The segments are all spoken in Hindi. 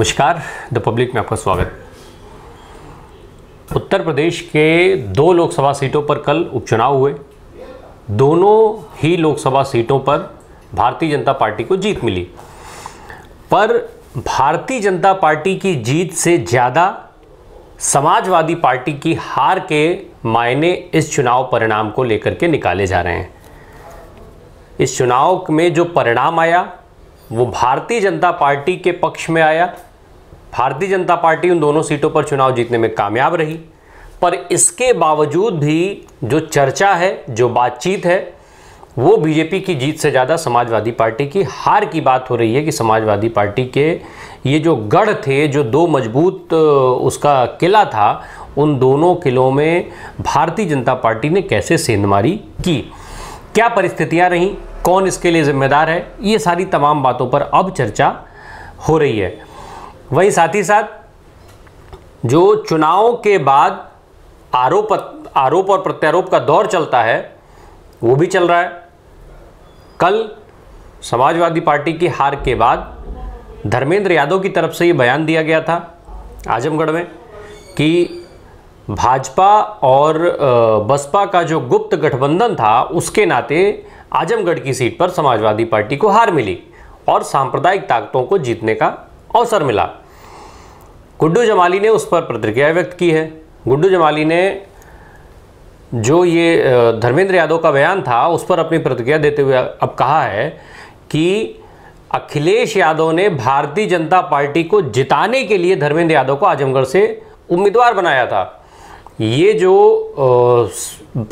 नमस्कार, द पब्लिक में आपका स्वागत। उत्तर प्रदेश के 2 लोकसभा सीटों पर कल उपचुनाव हुए। दोनों ही लोकसभा सीटों पर भारतीय जनता पार्टी को जीत मिली, पर भारतीय जनता पार्टी की जीत से ज़्यादा समाजवादी पार्टी की हार के मायने इस चुनाव परिणाम को लेकर के निकाले जा रहे हैं। इस चुनाव में जो परिणाम आया वो भारतीय जनता पार्टी के पक्ष में आया। भारतीय जनता पार्टी उन दोनों सीटों पर चुनाव जीतने में कामयाब रही, पर इसके बावजूद भी जो चर्चा है, जो बातचीत है, वो बीजेपी की जीत से ज़्यादा समाजवादी पार्टी की हार की बात हो रही है कि समाजवादी पार्टी के ये जो गढ़ थे, जो 2 मजबूत उसका किला था, उन दोनों किलों में भारतीय जनता पार्टी ने कैसे सेंधमारी की, क्या परिस्थितियां रहीं, कौन इसके लिए जिम्मेदार है, ये सारी तमाम बातों पर अब चर्चा हो रही है। वहीं साथ ही साथ जो चुनाव के बाद आरोप और प्रत्यारोप का दौर चलता है वो भी चल रहा है। कल समाजवादी पार्टी की हार के बाद धर्मेंद्र यादव की तरफ से ये बयान दिया गया था आजमगढ़ में कि भाजपा और बसपा का जो गुप्त गठबंधन था उसके नाते आजमगढ़ की सीट पर समाजवादी पार्टी को हार मिली और सांप्रदायिक ताकतों को जीतने का अवसर मिला। गुड्डू जमाली ने उस पर प्रतिक्रिया व्यक्त की है। गुड्डू जमाली ने जो ये धर्मेंद्र यादव का बयान था उस पर अपनी प्रतिक्रिया देते हुए अब कहा है कि अखिलेश यादव ने भारतीय जनता पार्टी को जिताने के लिए धर्मेंद्र यादव को आजमगढ़ से उम्मीदवार बनाया था। ये जो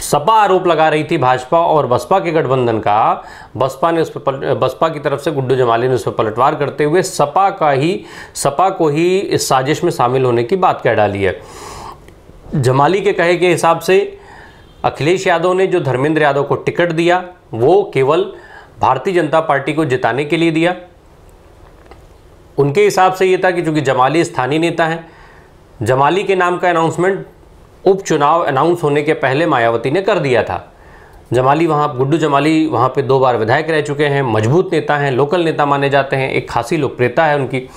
सपा आरोप लगा रही थी भाजपा और बसपा के गठबंधन का, बसपा की तरफ से गुड्डू जमाली ने उस पर पलटवार करते हुए सपा को ही इस साजिश में शामिल होने की बात कह डाली है। जमाली के कहे के हिसाब से अखिलेश यादव ने जो धर्मेंद्र यादव को टिकट दिया वो केवल भारतीय जनता पार्टी को जिताने के लिए दिया। उनके हिसाब से ये था कि चूंकि जमाली स्थानीय नेता हैं, जमाली के नाम का अनाउंसमेंट उपचुनाव अनाउंस होने के पहले मायावती ने कर दिया था। गुड्डू जमाली वहाँ पे 2 बार विधायक रह चुके हैं, मजबूत नेता हैं, लोकल नेता माने जाते हैं, एक खासी लोकप्रियता है उनकी।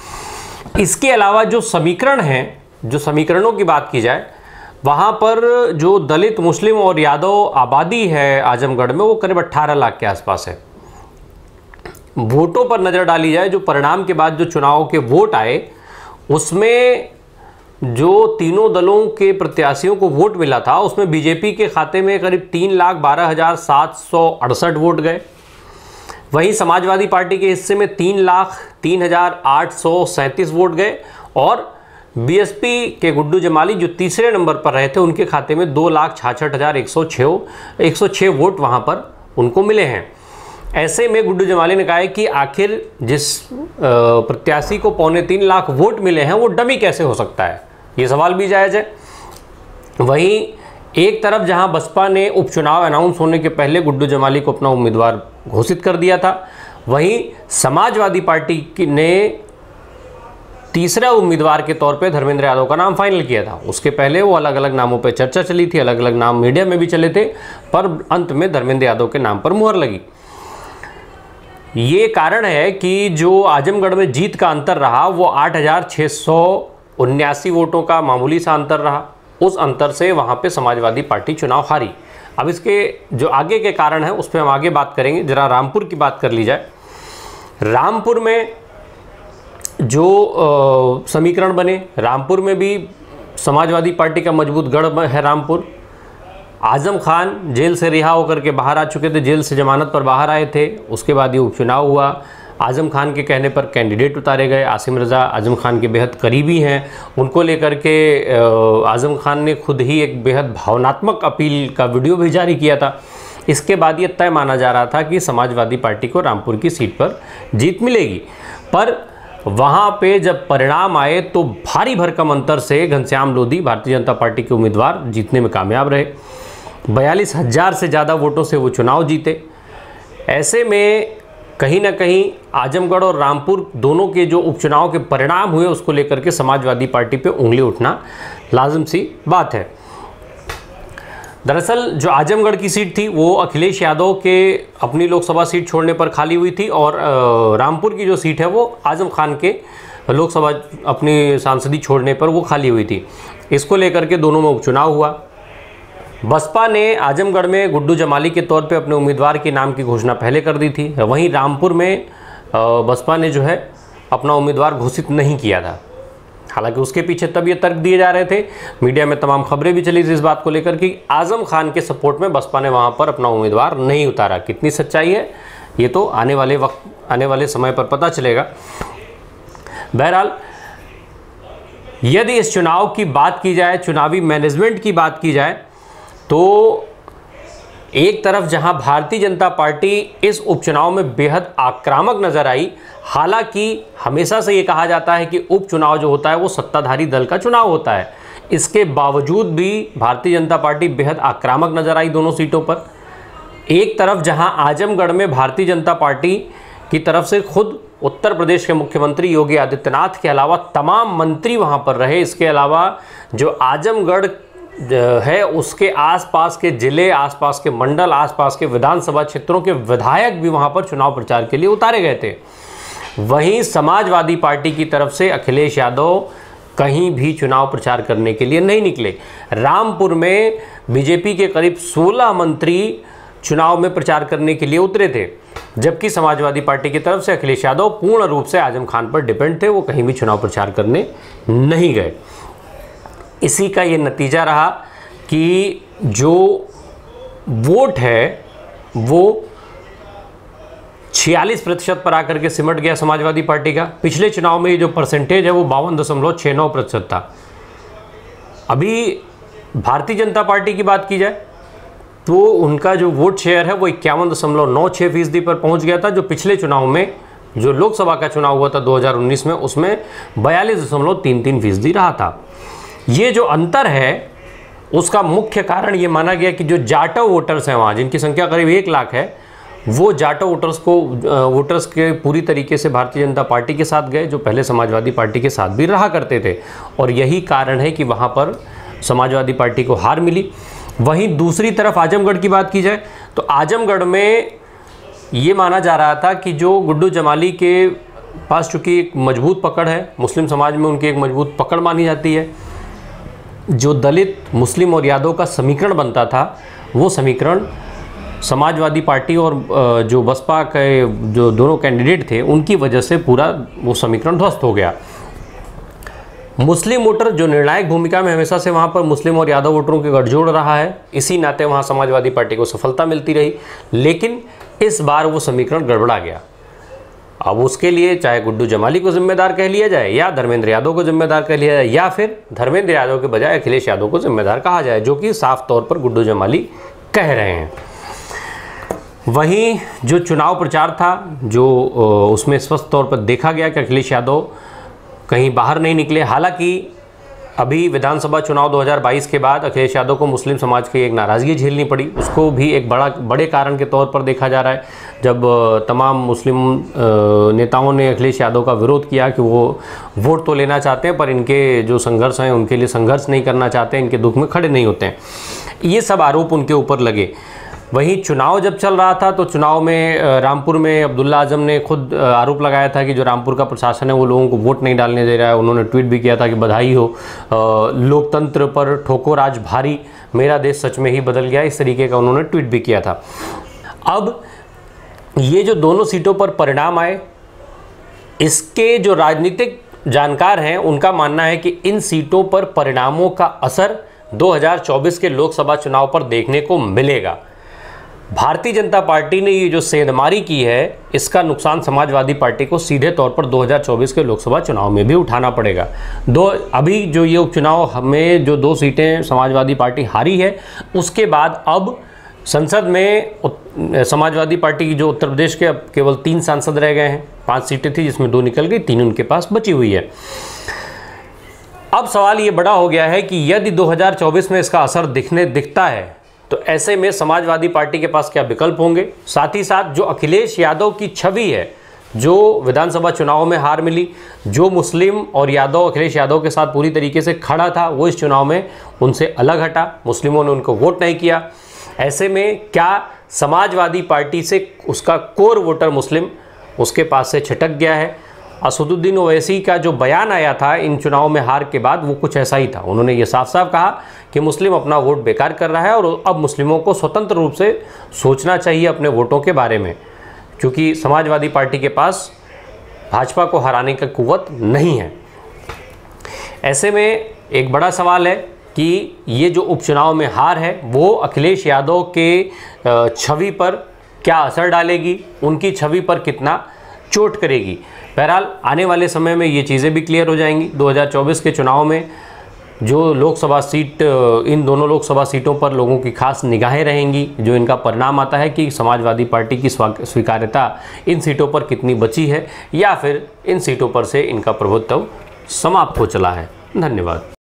इसके अलावा जो समीकरण हैं, जो समीकरणों की बात की जाए, वहाँ पर जो दलित, मुस्लिम और यादव आबादी है आजमगढ़ में वो करीब 18 लाख के आसपास है। वोटों पर नज़र डाली जाए, जो परिणाम के बाद जो चुनाव के वोट आए उसमें जो तीनों दलों के प्रत्याशियों को वोट मिला था उसमें बीजेपी के खाते में करीब 3,12,768 वोट गए। वहीं समाजवादी पार्टी के हिस्से में 3,03,837 वोट गए और बीएसपी के गुड्डू जमाली जो तीसरे नंबर पर रहे थे उनके खाते में 2,66,106 वोट वहां पर उनको मिले हैं। ऐसे में गुड्डू जमाली ने कहा है कि आखिर जिस प्रत्याशी को 3.25 लाख वोट मिले हैं वो डमी कैसे हो सकता है, ये सवाल भी जायज़ है। वहीं एक तरफ जहां बसपा ने उपचुनाव अनाउंस होने के पहले गुड्डू जमाली को अपना उम्मीदवार घोषित कर दिया था, वहीं समाजवादी पार्टी ने तीसरा उम्मीदवार के तौर पे धर्मेंद्र यादव का नाम फाइनल किया था। उसके पहले वो अलग अलग नामों पे चर्चा चली थी, अलग अलग नाम मीडिया में भी चले थे, पर अंत में धर्मेंद्र यादव के नाम पर मुहर लगी। ये कारण है कि जो आजमगढ़ में जीत का अंतर रहा वो 8,679 वोटों का मामूली सा अंतर रहा। उस अंतर से वहाँ पे समाजवादी पार्टी चुनाव हारी। अब इसके जो आगे के कारण हैं उस पर हम आगे बात करेंगे। जरा रामपुर की बात कर ली जाए। रामपुर में जो समीकरण बने, रामपुर में भी समाजवादी पार्टी का मजबूत गढ़ है। रामपुर, आजम खान जेल से रिहा होकर के बाहर आ चुके थे, जेल से जमानत पर बाहर आए थे। उसके बाद ये उपचुनाव हुआ। आजम खान के कहने पर कैंडिडेट उतारे गए। आसिम रज़ा आजम खान के बेहद करीबी हैं, उनको लेकर के आजम खान ने खुद ही एक बेहद भावनात्मक अपील का वीडियो भी जारी किया था। इसके बाद ये तय माना जा रहा था कि समाजवादी पार्टी को रामपुर की सीट पर जीत मिलेगी, पर वहाँ पे जब परिणाम आए तो भारी भरकम अंतर से घनश्याम लोधी भारतीय जनता पार्टी के उम्मीदवार जीतने में कामयाब रहे। 42,000 से ज़्यादा वोटों से वो चुनाव जीते। ऐसे में कहीं ना कहीं आजमगढ़ और रामपुर दोनों के जो उपचुनाव के परिणाम हुए उसको लेकर के समाजवादी पार्टी पे उंगली उठना लाजिम सी बात है। दरअसल जो आजमगढ़ की सीट थी वो अखिलेश यादव के अपनी लोकसभा सीट छोड़ने पर खाली हुई थी और रामपुर की जो सीट है वो आजम खान के लोकसभा अपनी सांसदी छोड़ने पर वो खाली हुई थी। इसको लेकर के दोनों में उपचुनाव हुआ। बसपा ने आजमगढ़ में गुड्डू जमाली के तौर पे अपने उम्मीदवार के नाम की घोषणा पहले कर दी थी। वहीं रामपुर में बसपा ने जो है अपना उम्मीदवार घोषित नहीं किया था। हालांकि उसके पीछे तब ये तर्क दिए जा रहे थे, मीडिया में तमाम खबरें भी चली थी इस बात को लेकर कि आजम खान के सपोर्ट में बसपा ने वहाँ पर अपना उम्मीदवार नहीं उतारा। कितनी सच्चाई है ये तो आने वाले समय पर पता चलेगा। बहरहाल यदि इस चुनाव की बात की जाए, चुनावी मैनेजमेंट की बात की जाए, तो एक तरफ जहां भारतीय जनता पार्टी इस उपचुनाव में बेहद आक्रामक नजर आई, हालांकि हमेशा से ये कहा जाता है कि उपचुनाव जो होता है वो सत्ताधारी दल का चुनाव होता है, इसके बावजूद भी भारतीय जनता पार्टी बेहद आक्रामक नजर आई दोनों सीटों पर। एक तरफ जहां आजमगढ़ में भारतीय जनता पार्टी की तरफ से खुद उत्तर प्रदेश के मुख्यमंत्री योगी आदित्यनाथ के अलावा तमाम मंत्री वहां पर रहे, इसके अलावा जो आजमगढ़ है उसके आसपास के जिले, आसपास के मंडल, आसपास के विधानसभा क्षेत्रों के विधायक भी वहां पर चुनाव प्रचार के लिए उतारे गए थे। वहीं समाजवादी पार्टी की तरफ से अखिलेश यादव कहीं भी चुनाव प्रचार करने के लिए नहीं निकले। रामपुर में बीजेपी के करीब 16 मंत्री चुनाव में प्रचार करने के लिए उतरे थे, जबकि समाजवादी पार्टी की तरफ से अखिलेश यादव पूर्ण रूप से आजम खान पर डिपेंड थे, वो कहीं भी चुनाव प्रचार करने नहीं गए। इसी का ये नतीजा रहा कि जो वोट है वो 46% पर आकर के सिमट गया समाजवादी पार्टी का। पिछले चुनाव में ये जो परसेंटेज है वो 52.69% था। अभी भारतीय जनता पार्टी की बात की जाए तो उनका जो वोट शेयर है वो 51.96% पर पहुंच गया था, जो पिछले चुनाव में जो लोकसभा का चुनाव हुआ था 2019 में उसमें 42.33% रहा था। ये जो अंतर है उसका मुख्य कारण ये माना गया कि जो जाटव वोटर्स हैं वहाँ, जिनकी संख्या करीब 1 लाख है, वो जाटव वोटर्स के पूरी तरीके से भारतीय जनता पार्टी के साथ गए, जो पहले समाजवादी पार्टी के साथ भी रहा करते थे, और यही कारण है कि वहाँ पर समाजवादी पार्टी को हार मिली। वहीं दूसरी तरफ आजमगढ़ की बात की जाए तो आजमगढ़ में ये माना जा रहा था कि जो गुड्डू जमाली के पास चूँकि एक मजबूत पकड़ है, मुस्लिम समाज में उनकी एक मजबूत पकड़ मानी जाती है, जो दलित, मुस्लिम और यादव का समीकरण बनता था वो समीकरण समाजवादी पार्टी और जो बसपा के जो दोनों कैंडिडेट थे उनकी वजह से पूरा वो समीकरण ध्वस्त हो गया। मुस्लिम वोटर जो निर्णायक भूमिका में हमेशा से वहाँ पर मुस्लिम और यादव वोटरों के गठजोड़ रहा है, इसी नाते वहाँ समाजवादी पार्टी को सफलता मिलती रही, लेकिन इस बार वो समीकरण गड़बड़ा गया। अब उसके लिए चाहे गुड्डू जमाली को जिम्मेदार कह लिया जाए या धर्मेंद्र यादव को जिम्मेदार कह लिया जाए या फिर धर्मेंद्र यादव के बजाय अखिलेश यादव को जिम्मेदार कहा जाए, जो कि साफ तौर पर गुड्डू जमाली कह रहे हैं। वहीं जो चुनाव प्रचार था जो उसमें स्पष्ट तौर पर देखा गया कि अखिलेश यादव कहीं बाहर नहीं निकले। हालांकि अभी विधानसभा चुनाव 2022 के बाद अखिलेश यादव को मुस्लिम समाज की एक नाराज़गी झेलनी पड़ी, उसको भी एक बड़े कारण के तौर पर देखा जा रहा है। जब तमाम मुस्लिम नेताओं ने अखिलेश यादव का विरोध किया कि वो वोट तो लेना चाहते हैं पर इनके जो संघर्ष हैं उनके लिए संघर्ष नहीं करना चाहते, इनके दुख में खड़े नहीं होते हैं, ये सब आरोप उनके ऊपर लगे। वहीं चुनाव जब चल रहा था तो चुनाव में रामपुर में अब्दुल्ला आजम ने खुद आरोप लगाया था कि जो रामपुर का प्रशासन है वो लोगों को वोट नहीं डालने दे रहा है। उन्होंने ट्वीट भी किया था कि बधाई हो, लोकतंत्र पर ठोकर आज भारी, मेरा देश सच में ही बदल गया, इस तरीके का उन्होंने ट्वीट भी किया था। अब ये जो दोनों सीटों पर परिणाम आए, इसके जो राजनीतिक जानकार हैं उनका मानना है कि इन सीटों पर परिणामों का असर 2024 के लोकसभा चुनाव पर देखने को मिलेगा। भारतीय जनता पार्टी ने ये जो सेंधमारी की है इसका नुकसान समाजवादी पार्टी को सीधे तौर पर 2024 के लोकसभा चुनाव में भी उठाना पड़ेगा। अभी जो ये उपचुनाव में जो 2 सीटें समाजवादी पार्टी हारी है, उसके बाद अब संसद में समाजवादी पार्टी की जो उत्तर प्रदेश के अब केवल 3 सांसद रह गए हैं। 5 सीटें थी जिसमें 2 निकल गई, 3 उनके पास बची हुई है। अब सवाल ये बड़ा हो गया है कि यदि 2024 में इसका असर दिखता है तो ऐसे में समाजवादी पार्टी के पास क्या विकल्प होंगे। साथ ही साथ जो अखिलेश यादव की छवि है, जो विधानसभा चुनाव में हार मिली, जो मुस्लिम और यादव अखिलेश यादव के साथ पूरी तरीके से खड़ा था, वो इस चुनाव में उनसे अलग हटा, मुस्लिमों ने उनको वोट नहीं किया। ऐसे में क्या समाजवादी पार्टी से उसका कोर वोटर मुस्लिम उसके पास से छिटक गया है असदुद्दीन ओवैसी का जो बयान आया था इन चुनाव में हार के बाद, वो कुछ ऐसा ही था। उन्होंने ये साफ साफ कहा कि मुस्लिम अपना वोट बेकार कर रहा है और अब मुस्लिमों को स्वतंत्र रूप से सोचना चाहिए अपने वोटों के बारे में, क्योंकि समाजवादी पार्टी के पास भाजपा को हराने की कुव्वत नहीं है। ऐसे में एक बड़ा सवाल है कि ये जो उपचुनाव में हार है वो अखिलेश यादव के छवि पर क्या असर डालेगी, उनकी छवि पर कितना चोट करेगी। बहरहाल आने वाले समय में ये चीज़ें भी क्लियर हो जाएंगी। 2024 के चुनाव में जो लोकसभा सीट, इन दोनों लोकसभा सीटों पर लोगों की खास निगाहें रहेंगी। जो इनका परिणाम आता है कि समाजवादी पार्टी की स्वीकार्यता इन सीटों पर कितनी बची है या फिर इन सीटों पर से इनका प्रभुत्व समाप्त हो चला है। धन्यवाद।